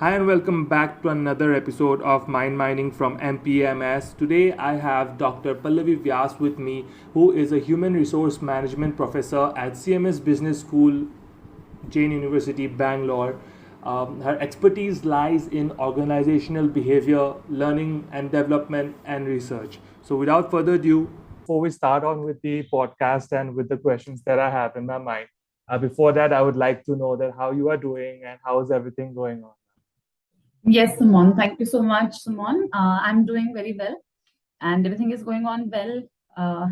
Hi and welcome back to another episode of Mind Mining from MPMS. Today I have Dr. Pallavi Vyas with me, who is a Human Resource Management professor at CMS Business School, JAIN University, Bangalore. Her expertise lies in organizational behavior, learning and development, and research. So without further ado, before we start on with the podcast and with the questions that I have in my mind, before that, I would like to know that how you are doing and how is everything going on. Yes, Sumon. Thank you so much, Sumon. I'm doing very well and everything is going on well. Uh,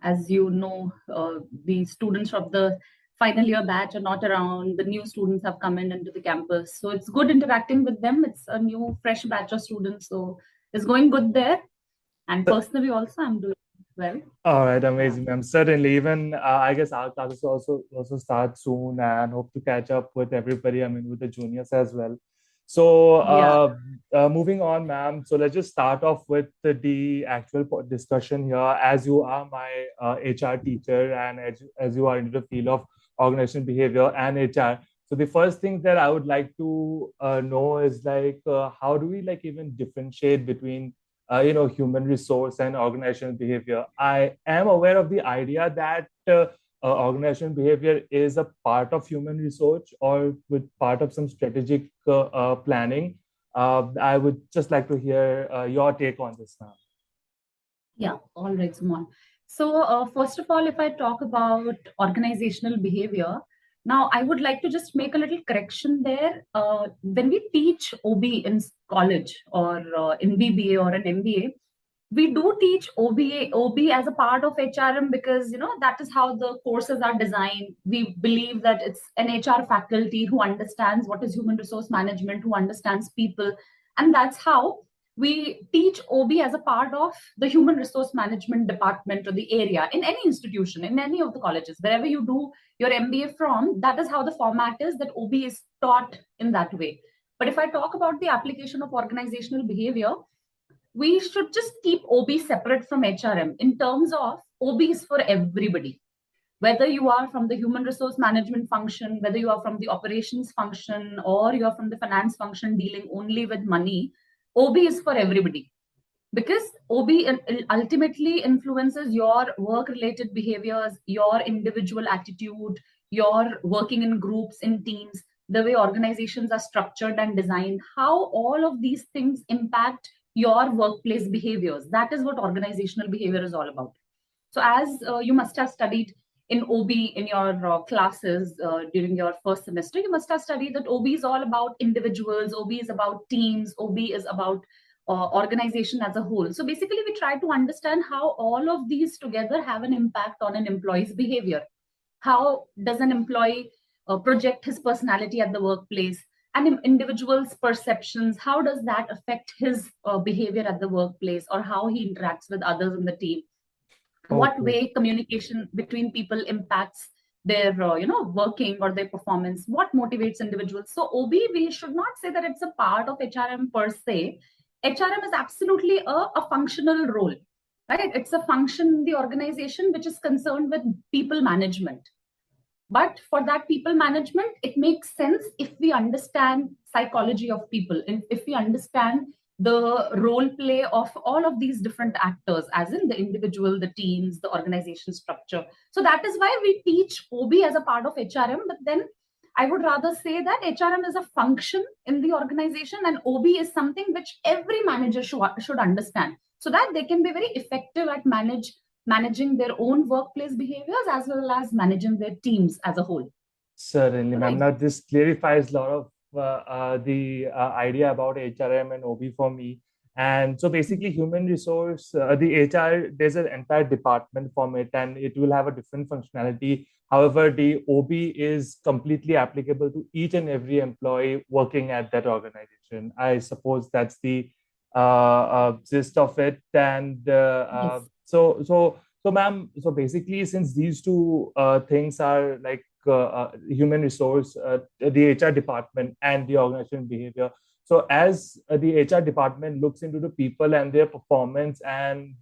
as you know, the students of the final year batch are not around. The new students have come into the campus. So it's good interacting with them. It's a new, fresh batch of students. So it's going good there. And personally also, I'm doing well. All right, amazing, ma'am. Certainly, even I guess our classes also start soon, and hope to catch up with everybody. I mean, with the juniors as well. So, moving on, ma'am. So let's just start off with the actual discussion here. As you are my HR teacher, and as you are into the field of organizational behavior and HR, so the first thing that I would like to know is how do we even differentiate between human resource and organizational behavior? I am aware of the idea that organizational behavior is a part of human resource or with part of some strategic planning. I would just like to hear your take on this now. Yeah, all right, Sumon. So, first of all, if I talk about organizational behavior, now I would like to just make a little correction there. When we teach OB in college or in BBA or an MBA, we do teach OB as a part of HRM because that is how the courses are designed. We believe that it's an HR faculty who understands what is human resource management, who understands people, and that's how we teach OB as a part of the human resource management department or the area in any institution, in any of the colleges, wherever you do your MBA from. That is how the format is, that OB is taught in that way. But if I talk about the application of organizational behavior, we should just keep OB separate from HRM in terms of OB is for everybody. Whether you are from the human resource management function, whether you are from the operations function, or you are from the finance function dealing only with money, OB is for everybody. Because OB ultimately influences your work-related behaviors, your individual attitude, your working in groups, in teams, the way organizations are structured and designed, how all of these things impact your workplace behaviors. That is what organizational behavior is all about. So as you must have studied in OB in your classes during your first semester, you must have studied that OB is all about individuals, OB is about teams, OB is about organization as a whole. So basically, we try to understand how all of these together have an impact on an employee's behavior. How does an employee project his personality at the workplace? And an individual's perceptions, how does that affect his behavior at the workplace, or how he interacts with others in the team? Okay. What way communication between people impacts their working or their performance? What motivates individuals? So OB, we should not say that it's a part of HRM per se. HRM is absolutely a functional role, right? It's a function in the organization which is concerned with people management. But for that people management, it makes sense if we understand psychology of people, and if we understand the role play of all of these different actors, as in the individual, the teams, the organization structure. So that is why we teach OB as a part of HRM. But then I would rather say that HRM is a function in the organization, and OB is something which every manager should understand, so that they can be very effective at managing their own workplace behaviors as well as managing their teams as a whole. Certainly, ma'am. Now, this clarifies a lot of the idea about HRM and OB for me. And so basically, human resource, the HR, there's an entire department from it, and it will have a different functionality. However, the OB is completely applicable to each and every employee working at that organization. I suppose that's the gist of it. And Yes. so, ma'am, so basically, since these two things are human resource, the HR department, and the organizational behavior. So, as the HR department looks into the people and their performance and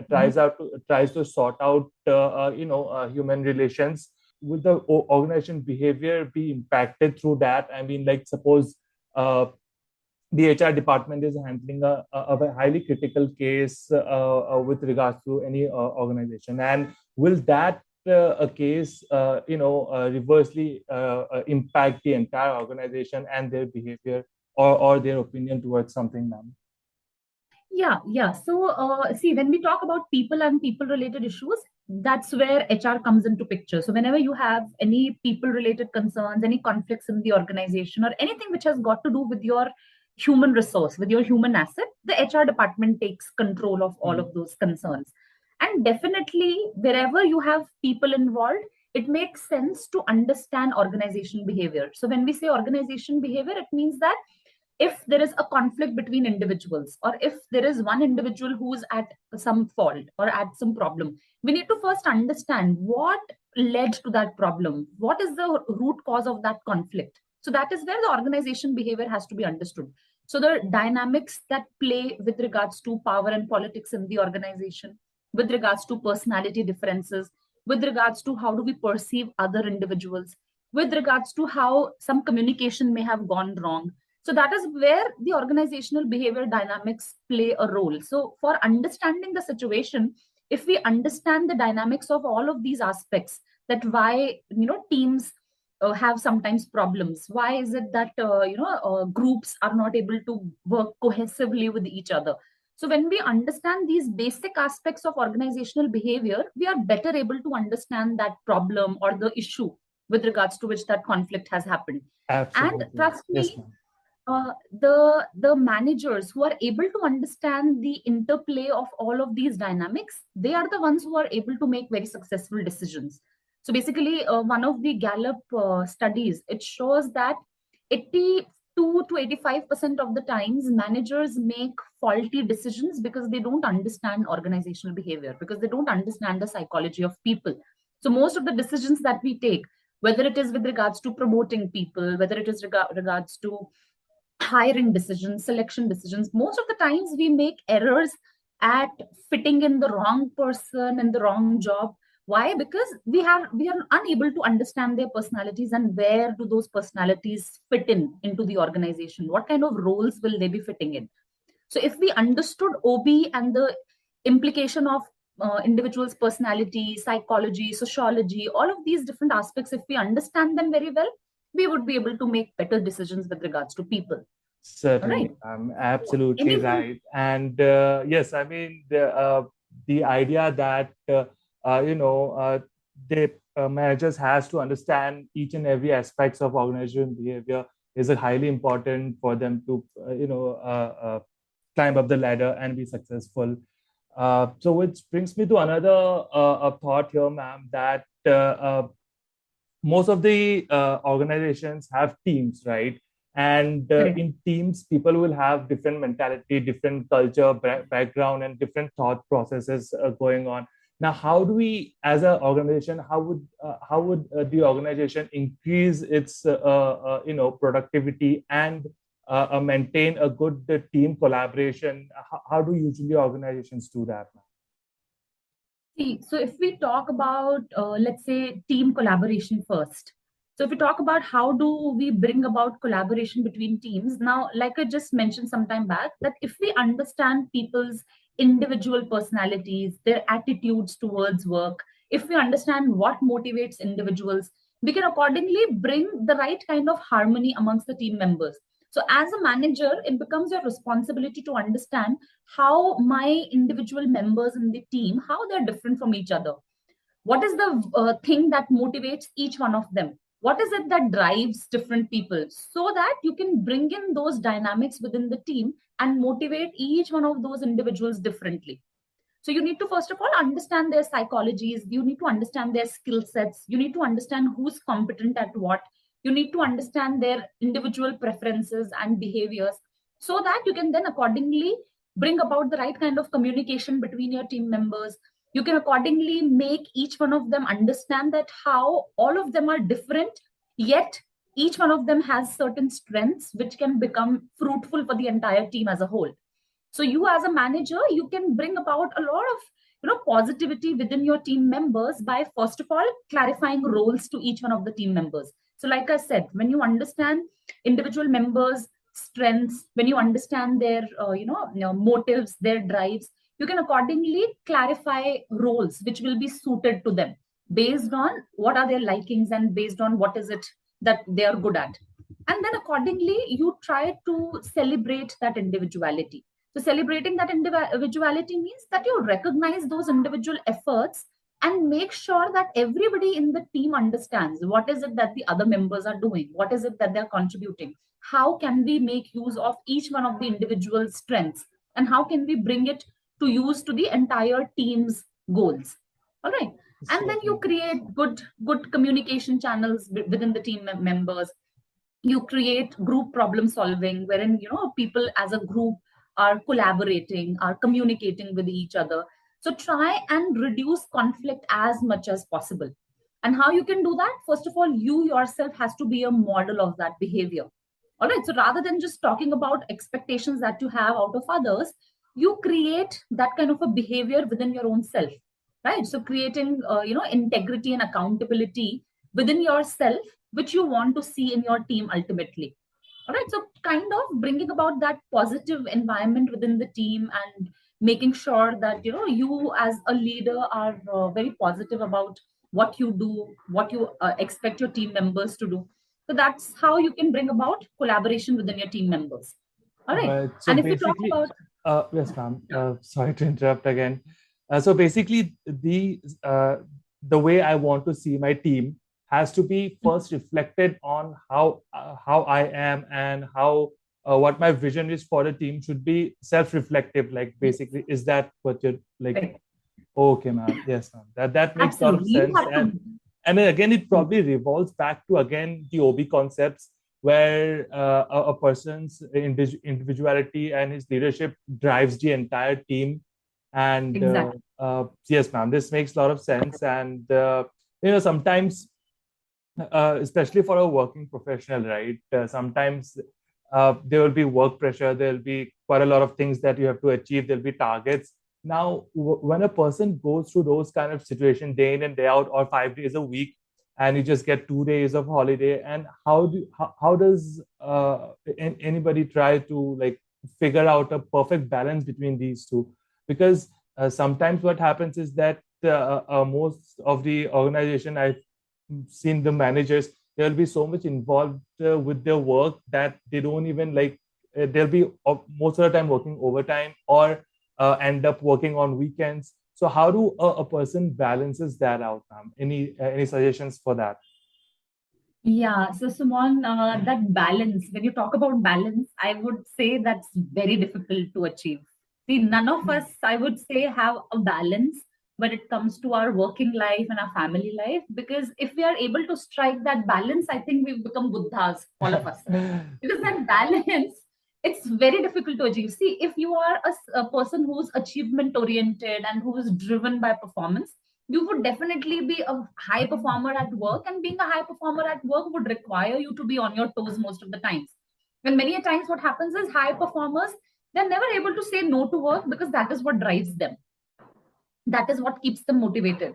tries to sort out, human relations, would the organization behavior be impacted through that? I mean, like suppose the HR department is handling a highly critical case with regards to any organization, and will that a case reversely impact the entire organization and their behavior or their opinion towards something, ma'am? Yeah. So, see, when we talk about people and people-related issues, that's where HR comes into picture. So, whenever you have any people-related concerns, any conflicts in the organization, or anything which has got to do with your human resource, with your human asset, the HR department takes control of all of those concerns. And definitely, wherever you have people involved, it makes sense to understand organization behavior. So, when we say organization behavior, it means that if there is a conflict between individuals, or if there is one individual who's at some fault or at some problem, we need to first understand what led to that problem, what is the root cause of that conflict. So that is where the organization behavior has to be understood. So the dynamics that play with regards to power and politics in the organization, with regards to personality differences, with regards to how do we perceive other individuals, with regards to how some communication may have gone wrong. So that is where the organizational behavior dynamics play a role. So for understanding the situation, if we understand the dynamics of all of these aspects, that why teams have sometimes problems, why is it that groups are not able to work cohesively with each other. So when we understand these basic aspects of organizational behavior, we are better able to understand that problem or the issue with regards to which that conflict has happened. Absolutely. And trust me, yes, the managers who are able to understand the interplay of all of these dynamics, they are the ones who are able to make very successful decisions. So basically, one of the Gallup studies, it shows that 82 to 85% of the times managers make faulty decisions because they don't understand organizational behavior, because they don't understand the psychology of people. So most of the decisions that we take, whether it is with regards to promoting people, whether it is regards to hiring decisions, selection decisions, most of the times we make errors at fitting in the wrong person in the wrong job. Why? Because we are unable to understand their personalities and where do those personalities fit into the organization. What kind of roles will they be fitting in? So if we understood OB and the implication of individuals' personality, psychology, sociology, all of these different aspects, if we understand them very well, we would be able to make better decisions with regards to people. Certainly, I'm absolutely right. And yes, I mean, the idea that, the managers has to understand each and every aspects of organizational behavior is highly important for them to, climb up the ladder and be successful. So which brings me to another thought here, ma'am, that most of the organizations have teams, right? And in teams, people will have different mentality, different culture, background, and different thought processes going on. Now, how do we, as an organization, how would the organization increase its productivity and maintain a good team collaboration? How do usually organizations do that? See, so if we talk about, let's say, team collaboration first. So if we talk about how do we bring about collaboration between teams, now, like I just mentioned some time back, that if we understand people's individual personalities, their attitudes towards work, if we understand what motivates individuals, we can accordingly bring the right kind of harmony amongst the team members. So as a manager, it becomes your responsibility to understand how my individual members in the team, how they're different from each other. What is the thing that motivates each one of them? What is it that drives different people, so that you can bring in those dynamics within the team and motivate each one of those individuals differently. So you need to, first of all, understand their psychologies. You need to understand their skill sets. You need to understand who's competent at what. You need to understand their individual preferences and behaviors, so that you can then accordingly bring about the right kind of communication between your team members. You can accordingly make each one of them understand that how all of them are different, yet each one of them has certain strengths which can become fruitful for the entire team as a whole. So you as a manager, you can bring about a lot of positivity within your team members by, first of all, clarifying roles to each one of the team members. So like I said, when you understand individual members' strengths, when you understand their motives, their drives, you can accordingly clarify roles which will be suited to them based on what are their likings and based on what is it that they are good at. And then accordingly, you try to celebrate that individuality. So celebrating that individuality means that you recognize those individual efforts and make sure that everybody in the team understands what is it that the other members are doing, what is it that they're contributing, how can we make use of each one of the individual strengths, and how can we bring it to use to the entire team's goals. All right. And then you create good communication channels within the team members. You create group problem solving, wherein people as a group are collaborating, are communicating with each other. So try and reduce conflict as much as possible. And how you can do that? First of all, you yourself has to be a model of that behavior. All right. So rather than just talking about expectations that you have out of others, you create that kind of a behavior within your own self, right? So creating, integrity and accountability within yourself, which you want to see in your team ultimately. All right. So kind of bringing about that positive environment within the team and making sure that, you as a leader are very positive about what you do, what you expect your team members to do. So that's how you can bring about collaboration within your team members. All right. So and if you talk about... yes, ma'am. Sorry to interrupt again. So basically, the way I want to see my team has to be first reflected on how I am and how what my vision is for the team should be self-reflective. Like basically, is that what you're like? Right. Okay, ma'am. Yes, ma'am. That makes a lot of sense. And then again, it probably revolves back to again the OB concepts, where a person's individuality and his leadership drives the entire team. And exactly. Yes, ma'am, this makes a lot of sense. And sometimes, especially for a working professional, right? Sometimes there will be work pressure. There will be quite a lot of things that you have to achieve. There'll be targets. Now, when a person goes through those kind of situations day in and day out, or 5 days a week, and you just get 2 days of holiday, and how does anybody try to like figure out a perfect balance between these two? Because sometimes what happens is that most of the organization, I've seen the managers, they'll be so much involved with their work that they don't even they'll be most of the time working overtime or end up working on weekends. So how do a person balances that out, ma'am? Any suggestions for that? Yeah, so Sumon, that balance, when you talk about balance, I would say that's very difficult to achieve. See, none of us, I would say, have a balance when it comes to our working life and our family life, because if we are able to strike that balance, I think we've become Buddhas, all of us. Because that balance, it's very difficult to achieve. See, if you are a person who's achievement oriented and who is driven by performance, you would definitely be a high performer at work, and being a high performer at work would require you to be on your toes most of the times. And many a times what happens is high performers, they're never able to say no to work because that is what drives them. That is what keeps them motivated.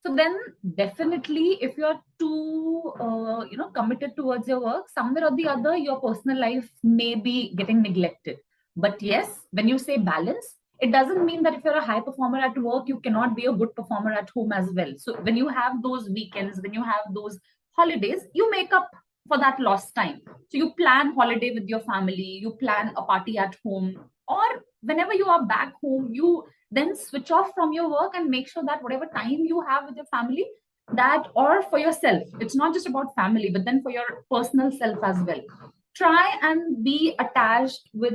So then definitely if you're too committed towards your work, somewhere or the other, your personal life may be getting neglected. But yes, when you say balance, it doesn't mean that if you're a high performer at work, you cannot be a good performer at home as well. So when you have those weekends, when you have those holidays, you make up for that lost time. So you plan holiday with your family, you plan a party at home, or whenever you are back home, you then switch off from your work and make sure that whatever time you have with your family, that, or for yourself, it's not just about family, but then for your personal self as well. Try and be attached with,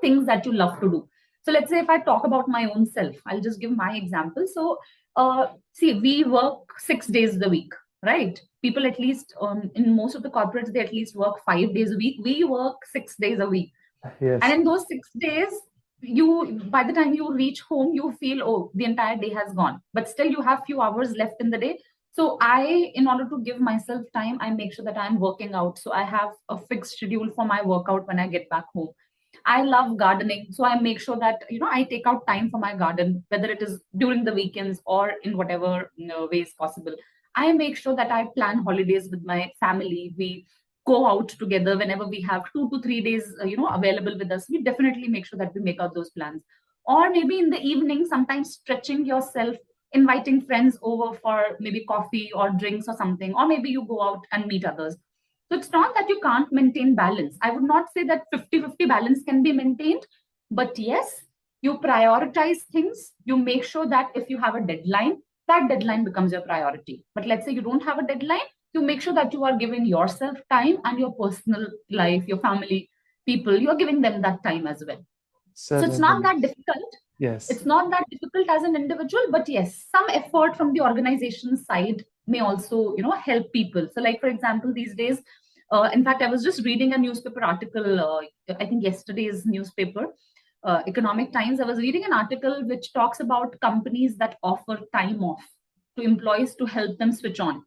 things that you love to do. So let's say if I talk about my own self, I'll just give my example. So see, we work 6 days a week, right? People at least in most of the corporates, they at least work 5 days a week. We work 6 days a week. Yes. And in those 6 days, by the time you reach home, you feel, oh, the entire day has gone, but still you have few hours left in the day. So in order to give myself time, I make sure that I'm working out. So I have a fixed schedule for my workout when I get back home. I love gardening. So I make sure that, I take out time for my garden, whether it is during the weekends or in whatever ways possible. I make sure that I plan holidays with my family. We go out together whenever we have 2 to 3 days, available with us. We definitely make sure that we make out those plans. Or maybe in the evening, sometimes stretching yourself, inviting friends over for maybe coffee or drinks or something, or maybe you go out and meet others. So it's not that you can't maintain balance. I would not say that 50-50 balance can be maintained, but yes, you prioritize things. You make sure that if you have a deadline, that deadline becomes your priority. But let's say you don't have a deadline, you make sure that you are giving yourself time and your personal life, your family, people, you're giving them that time as well. So it's not that difficult. Yes. It's not that difficult as an individual, but yes, some effort from the organization side may also, help people. So like, for example, these days, in fact, I was just reading a newspaper article, I think yesterday's newspaper, Economic Times. I was reading an article which talks about companies that offer time off to employees to help them switch on.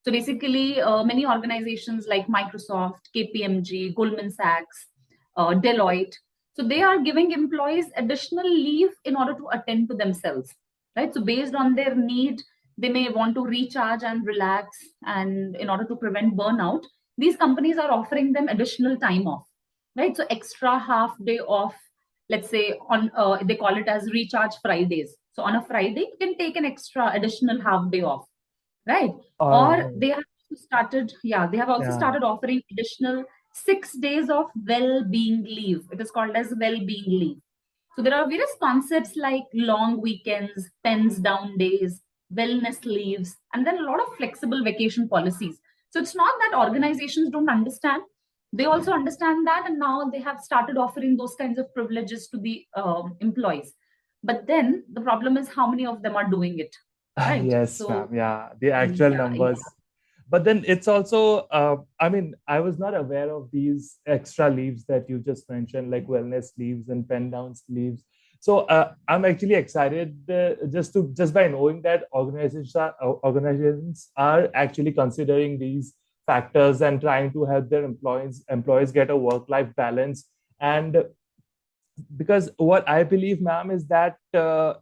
So basically, many organizations like Microsoft, KPMG, Goldman Sachs, Deloitte, so they are giving employees additional leave in order to attend to themselves, right? So based on their need, they may want to recharge and relax, and in order to prevent burnout, these companies are offering them additional time off, right? So extra half day off, let's say on, they call it as recharge Fridays. So on a Friday, you can take an extra additional half day off, right? Or they have started, they have also started offering additional 6 days of well-being leave. It is called as well-being leave. So there are various concepts like long weekends, pens down days, wellness leaves, and then a lot of flexible vacation policies. So it's not that organizations don't understand. They also understand that, and now they have started offering those kinds of privileges to the employees. But then the problem is how many of them are doing it, right? Yes, ma'am. Yeah, the actual numbers. But then it's also, I was not aware of these extra leaves that you just mentioned, like wellness leaves and pen downs leaves. So I'm actually excited just by knowing that organizations are actually considering these factors and trying to help their employees get a work-life balance. And because what I believe, ma'am, is that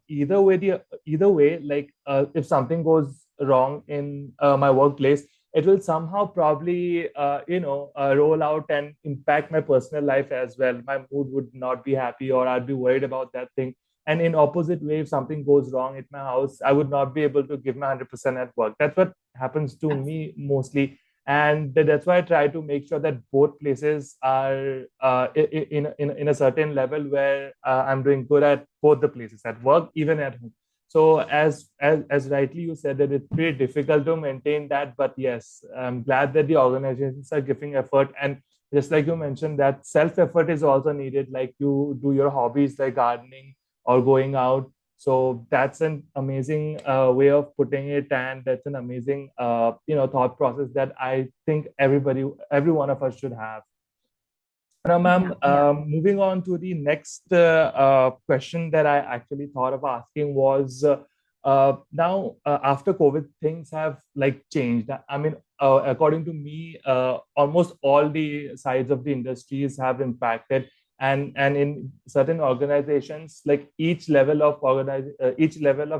either way, like if something goes wrong in my workplace, it will somehow probably roll out and impact my personal life as well. My mood would not be happy, or I'd be worried about that thing. And in opposite way, if something goes wrong at my house, I would not be able to give my 100% at work. That's what happens to me mostly. And that's why I try to make sure that both places are in a certain level where I'm doing good at both the places, at work, even at home. So as rightly you said, that it's pretty difficult to maintain that. But yes, I'm glad that the organizations are giving effort. And just like you mentioned, that self-effort is also needed, like you do your hobbies like gardening or going out. So that's an amazing way of putting it, and that's an amazing thought process that I think every one of us should have. Now, ma'am, moving on to the next question that I actually thought of asking was, now after COVID, things have like changed. I mean, according to me, almost all the sides of the industries have impacted. And in certain organizations, like each level of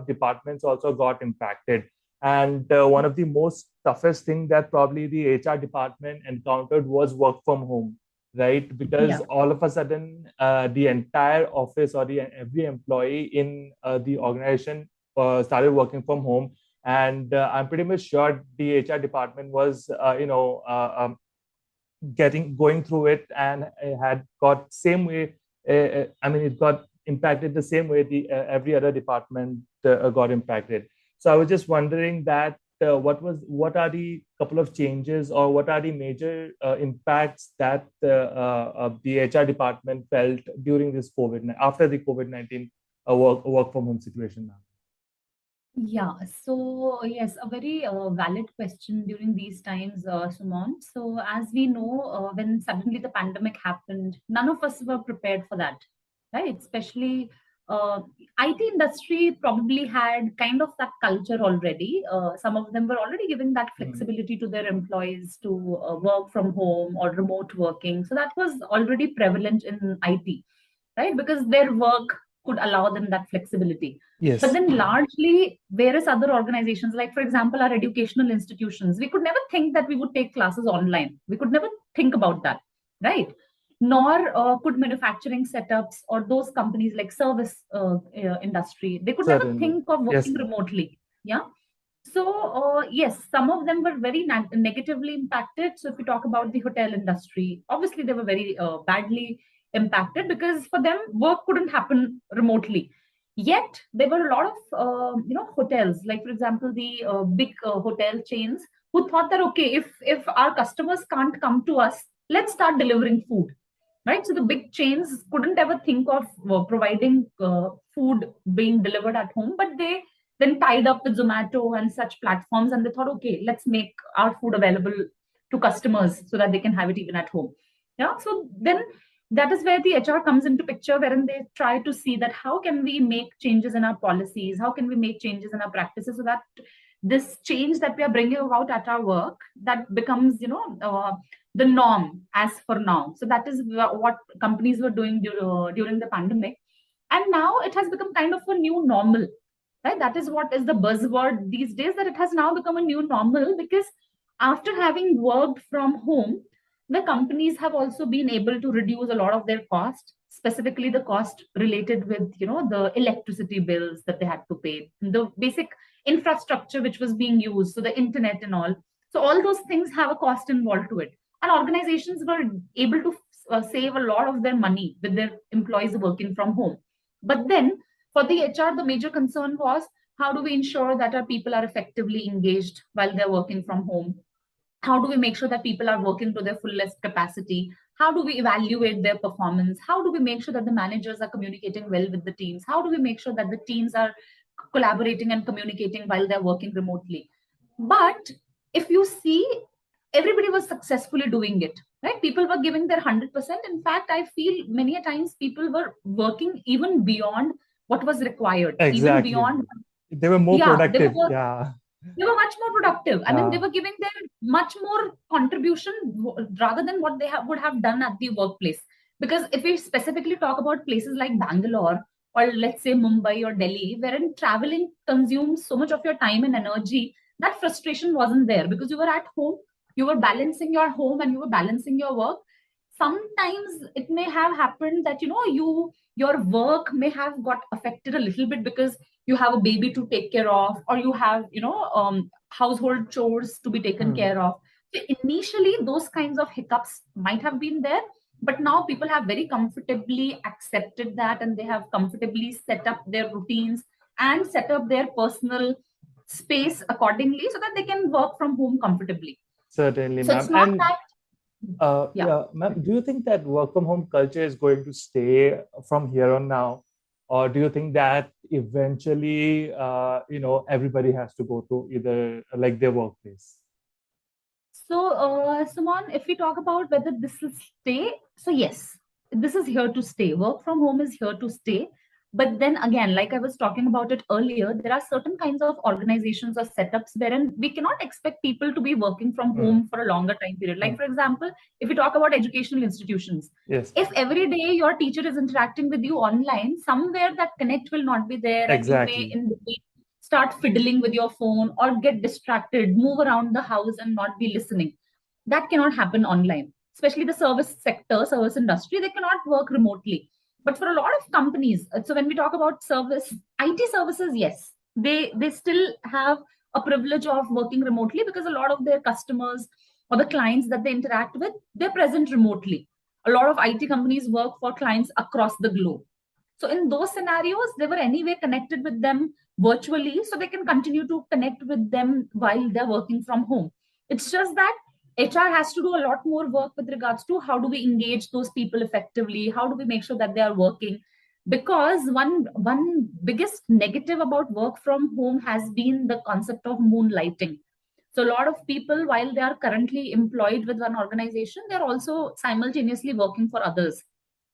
departments also got impacted. And one of the most toughest thing that probably the HR department encountered was work from home, right? Because all of a sudden, the entire office or every employee in the organization started working from home. And I'm pretty much sure the HR department was, going through it, and it had got same way. It got impacted the same way the every other department got impacted. So I was just wondering that what are the couple of changes, or what are the major impacts that the HR department felt during this after the COVID-19 work from home situation now? Yeah, so yes, a very valid question during these times, Suman. So as we know, when suddenly the pandemic happened, none of us were prepared for that, right? Especially IT industry probably had kind of that culture already. Some of them were already giving that flexibility to their employees to work from home or remote working. So that was already prevalent in IT, right? Because their work could allow them that flexibility. Yes. But then largely various other organizations, like for example, our educational institutions, we could never think that we would take classes online. We could never think about that, right? Nor could manufacturing setups or those companies like service industry, they could never think of working remotely. Yeah. So yes, some of them were very negatively impacted. So if we talk about the hotel industry, obviously they were very badly impacted because for them work couldn't happen remotely. Yet there were a lot of hotels, like for example the big hotel chains, who thought that okay, if our customers can't come to us, let's start delivering food, right? So the big chains couldn't ever think of providing food being delivered at home, but they then tied up with Zomato and such platforms, and they thought, okay, let's make our food available to customers so that they can have it even at home. Yeah. So then that is where the HR comes into picture, wherein they try to see that how can we make changes in our policies, how can we make changes in our practices, so that this change that we are bringing about at our work, that becomes the norm as for now. So that is what companies were doing during the pandemic, and now it has become kind of a new normal. Right? That is what is the buzzword these days, that it has now become a new normal, because after having worked from home, the companies have also been able to reduce a lot of their cost, specifically the cost related with the electricity bills that they had to pay, the basic infrastructure which was being used, so the internet and all. So all those things have a cost involved to it. And organizations were able to save a lot of their money with their employees working from home. But then for the HR, the major concern was, how do we ensure that our people are effectively engaged while they're working from home? How do we make sure that people are working to their fullest capacity? How do we evaluate their performance? How do we make sure that the managers are communicating well with the teams? How do we make sure that the teams are collaborating and communicating while they're working remotely? But if you see, everybody was successfully doing it, right? People were giving their 100%. In fact, I feel many a times people were working even beyond what was required. Exactly. Even beyond. They were more productive. They were much more productive. I mean, they were giving their much more contribution rather than what they would have done at the workplace. Because if we specifically talk about places like Bangalore, or let's say Mumbai or Delhi, wherein traveling consumes so much of your time and energy, that frustration wasn't there because you were at home, you were balancing your home and you were balancing your work. Sometimes it may have happened that your work may have got affected a little bit because you have a baby to take care of, or you have household chores to be taken care of. So initially those kinds of hiccups might have been there, but now people have very comfortably accepted that, and they have comfortably set up their routines and set up their personal space accordingly so that they can work from home comfortably. Certainly, so ma'am. Ma'am, do you think that work from home culture is going to stay from here on now? Or do you think that eventually, everybody has to go to either like their workplace? So, Suman, if we talk about whether this will stay, so yes, this is here to stay. Work from home is here to stay. But then again, like I was talking about it earlier, there are certain kinds of organizations or setups wherein we cannot expect people to be working from home for a longer time period. Like, for example, if we talk about educational institutions, if every day your teacher is interacting with you online, somewhere that connect will not be there. Exactly. And you may start fiddling with your phone or get distracted, move around the house and not be listening. That cannot happen online, especially the service sector, service industry, they cannot work remotely. But for a lot of companies, so when we talk about service, IT services, yes, they still have a privilege of working remotely because a lot of their customers or the clients that they interact with, they're present remotely. A lot of IT companies work for clients across the globe. So in those scenarios, they were anyway connected with them virtually, so they can continue to connect with them while they're working from home. It's just that HR has to do a lot more work with regards to how do we engage those people effectively? How do we make sure that they are working? Because one biggest negative about work from home has been the concept of moonlighting. So a lot of people, while they are currently employed with one organization, they're also simultaneously working for others,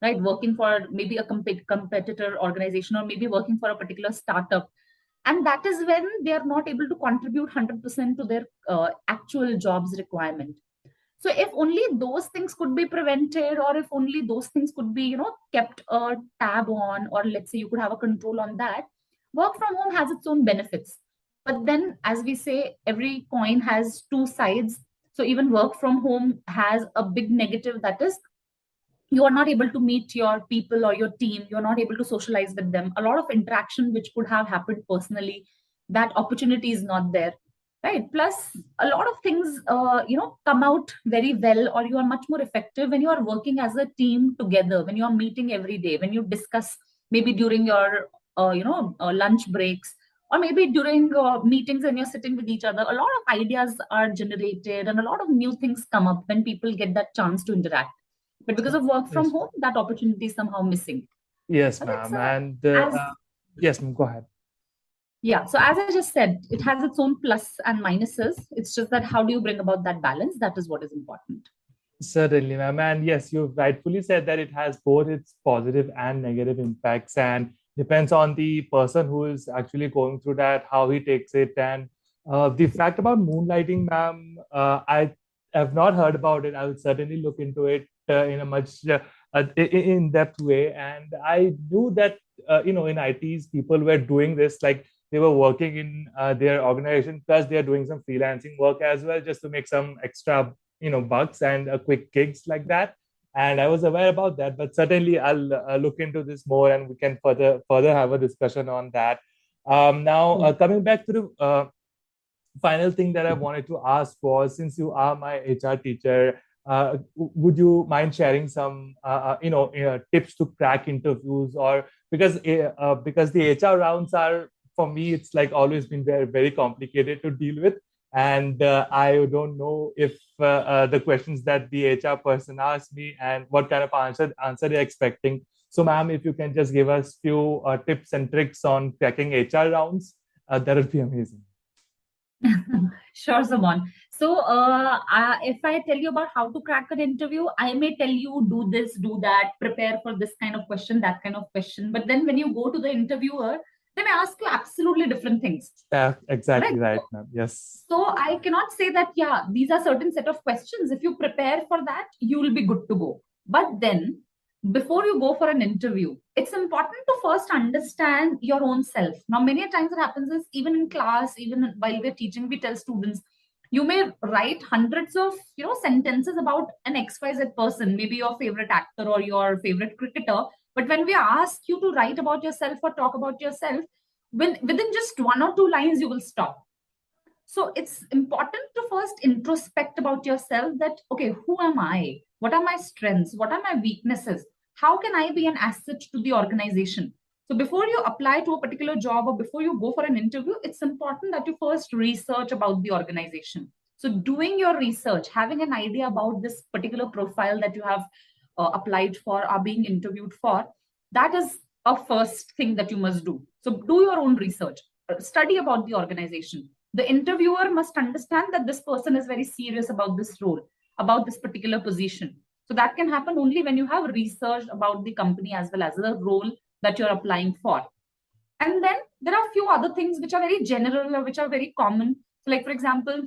right? Working for maybe a competitor organization, or maybe working for a particular startup. And that is when they are not able to contribute 100% to their actual jobs requirement. So if only those things could be prevented, or if only those things could be, kept a tab on, or let's say you could have a control on that, work from home has its own benefits. But then, as we say, every coin has two sides. So even work from home has a big negative, that is, you are not able to meet your people or your team. You're not able to socialize with them. A lot of interaction which could have happened personally, that opportunity is not there, right? Plus, a lot of things, come out very well, or you are much more effective when you are working as a team together, when you are meeting every day, when you discuss maybe during your, lunch breaks, or maybe during meetings when you're sitting with each other. A lot of ideas are generated, and a lot of new things come up when people get that chance to interact. But because of work from Yes. home, that opportunity is somehow missing. Yes, So that's ma'am. And as yes, ma'am, go ahead. yeah. So as I just said, it has its own plus and minuses. It's just that how do you bring about that balance? That is what is important. Certainly, ma'am. And yes, you rightfully said that it has both its positive and negative impacts, and depends on the person who is actually going through that, how he takes it. And the fact about moonlighting, ma'am, I have not heard about it. I will certainly look into it in a much in-depth way. And I knew that in ITs, people were doing this, like they were working in their organization, plus they are doing some freelancing work as well, just to make some extra bucks and quick gigs like that. And I was aware about that, but certainly I'll look into this more, and we can further have a discussion on that. Now, coming back to the final thing that I wanted to ask was, since you are my HR teacher, would you mind sharing some tips to crack interviews? Or because the HR rounds are, for me, it's like always been very, very complicated to deal with. And I don't know if the questions that the HR person asked me and what kind of answer they're expecting. So, ma'am, if you can just give us few tips and tricks on cracking HR rounds, that would be amazing. Sure, Zaman. So, if I tell you about how to crack an interview, I may tell you do this, do that, prepare for this kind of question, that kind of question. But then when you go to the interviewer, they may ask you absolutely different things. Yeah, exactly right, ma'am. Yes. So I cannot say that, yeah, these are certain set of questions. If you prepare for that, you will be good to go. But then before you go for an interview, it's important to first understand your own self. Now, many times what happens is, even in class, even while we're teaching, we tell students, you may write hundreds of sentences about an XYZ person, maybe your favorite actor or your favorite cricketer. But when we ask you to write about yourself or talk about yourself, within just one or two lines, you will stop. So it's important to first introspect about yourself, that, okay, who am I? What are my strengths? What are my weaknesses? How can I be an asset to the organization? So before you apply to a particular job or before you go for an interview, it's important that you first research about the organization. So doing your research, having an idea about this particular profile that you have applied for, are being interviewed for, that is a first thing that you must do. So do your own research, study about the organization. The interviewer must understand that this person is very serious about this role, about this particular position. So that can happen only when you have researched about the company as well as the role that you're applying for. And then there are a few other things which are very general or which are very common. So, like, for example,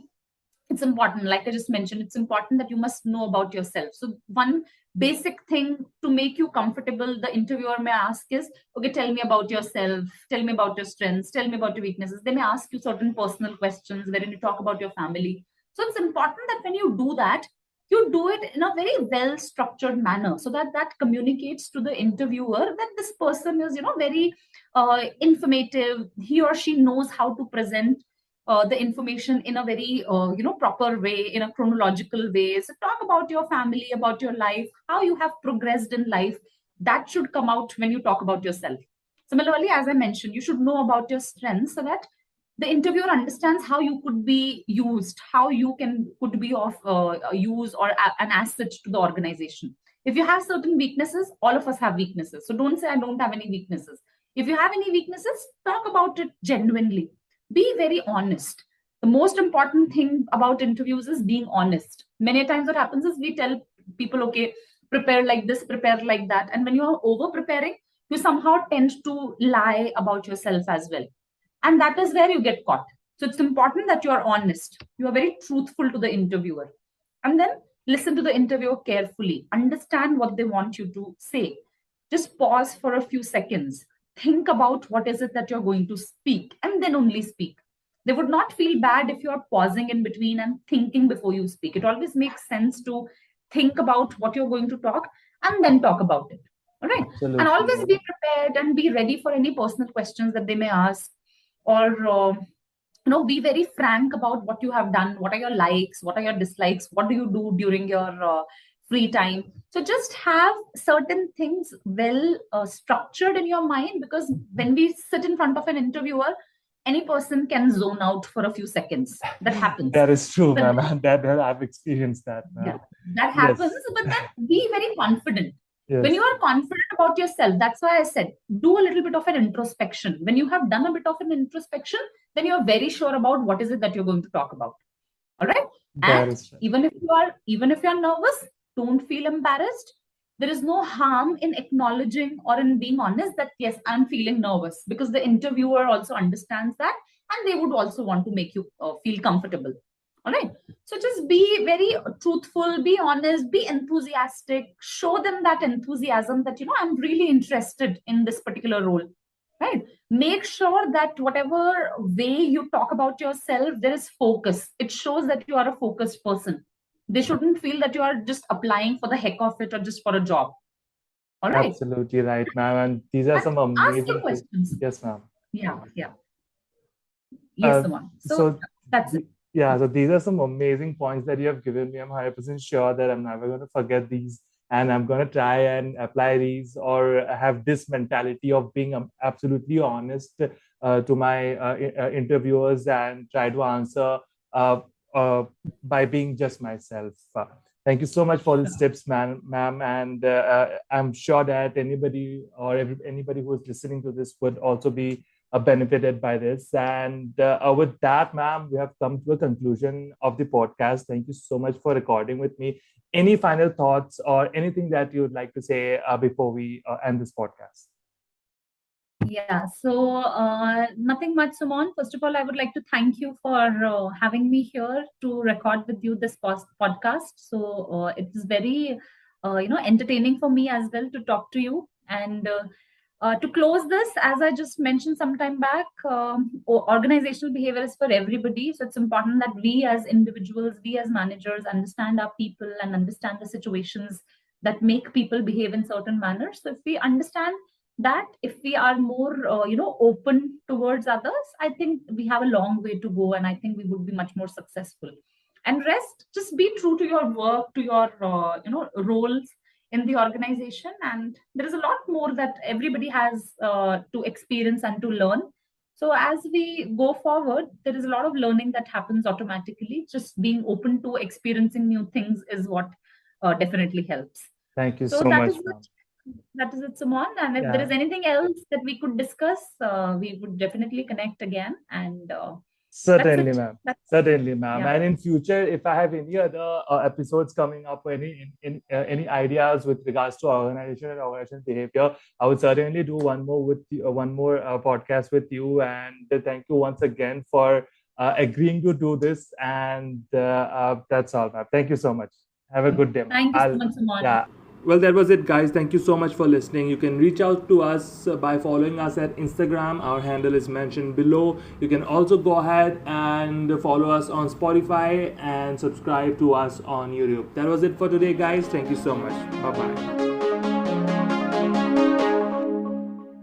it's important, like I just mentioned, it's important that you must know about yourself. So one basic thing to make you comfortable, the interviewer may ask is, okay, tell me about yourself, tell me about your strengths, tell me about your weaknesses. They may ask you certain personal questions wherein you talk about your family. So it's important that when you do that, you do it in a very well structured manner, so that that communicates to the interviewer that this person is very informative. He or she knows how to present the information in a very proper way, in a chronological way. So talk about your family, about your life, how you have progressed in life. That should come out when you talk about yourself. Similarly, as I mentioned, you should know about your strengths, so that the interviewer understands how you could be used, how you could be of use or an asset to the organization. If you have certain weaknesses, all of us have weaknesses. So don't say I don't have any weaknesses. If you have any weaknesses, talk about it genuinely. Be very honest. The most important thing about interviews is being honest. Many times what happens is we tell people, okay, prepare like this, prepare like that. And when you are over preparing, you somehow tend to lie about yourself as well. And that is where you get caught. So it's important that you are honest. You are very truthful to the interviewer. And then Listen to the interviewer carefully. Understand what they want you to say. Just pause for a few seconds. Think about what is it that you're going to speak, and then only speak. They would not feel bad if you're pausing in between and thinking before you speak. It always makes sense to think about what you're going to talk and then talk about it. All right. Absolutely. And always be prepared and be ready for any personal questions that they may ask, or be very frank about what you have done. What are your likes? What are your dislikes? What do you do during your free time? So just have certain things well structured in your mind, because when we sit in front of an interviewer, any person can zone out for a few seconds. That happens. That is true, ma'am. That I've experienced that. Yeah, that happens. Yes. But then be very confident. Yes. When you are confident about yourself, that's why I said, do a little bit of an introspection. When you have done a bit of an introspection, then you're very sure about what is it that you're going to talk about. All right. And even if you're nervous, don't feel embarrassed. There is no harm in acknowledging or in being honest that, yes, I'm feeling nervous, because the interviewer also understands that, and they would also want to make you feel comfortable. All right. So just be very truthful, be honest, be enthusiastic, show them that enthusiasm that, I'm really interested in this particular role. Right. Make sure that whatever way you talk about yourself, there is focus. It shows that you are a focused person. They shouldn't feel that you are just applying for the heck of it or just for a job. All right. Absolutely right, ma'am. And these are some amazing questions. Yes, ma'am. Yeah. Yes, Suman. So that's it. Yeah, so these are some amazing points that you have given me. I'm 100% sure that I'm never going to forget these, and I'm going to try and apply these, or have this mentality of being absolutely honest to my interviewers, and try to answer by being just myself. Thank you so much for these tips, ma'am. And I'm sure that anybody who is listening to this would also be benefited by this. And with that, ma'am, we have come to a conclusion of the podcast. Thank you so much for recording with me. Any final thoughts or anything that you would like to say before we end this podcast? Yeah, so nothing much, Suman. First of all, I would like to thank you for having me here to record with you this podcast. So it is very, entertaining for me as well to talk to you. And to close this, as I just mentioned some time back, organizational behavior is for everybody. So it's important that we as individuals, we as managers, understand our people and understand the situations that make people behave in certain manners. So if we understand that, if we are more, open towards others, I think we have a long way to go, and I think we would be much more successful. And rest, just be true to your work, to your, roles in the organization. And there is a lot more that everybody has to experience and to learn. So as we go forward, there is a lot of learning that happens automatically. Just being open to experiencing new things is what definitely helps. Thank you so much. That is it, Suman. And if there is anything else that we could discuss, we would definitely connect again. And certainly, ma'am. Certainly, ma'am. And in future, if I have any other episodes coming up, or any ideas with regards to organization and organizational behavior, I would certainly do one more podcast with you. And thank you once again for agreeing to do this. And that's all, ma'am. Thank you so much. Have a good day, ma'am. Thank you so much, Suman. Yeah. Well, that was it, guys. Thank you so much for listening. You can reach out to us by following us at Instagram. Our handle is mentioned below. You can also go ahead and follow us on Spotify and subscribe to us on YouTube. That was it for today, guys. Thank you so much. Bye-bye.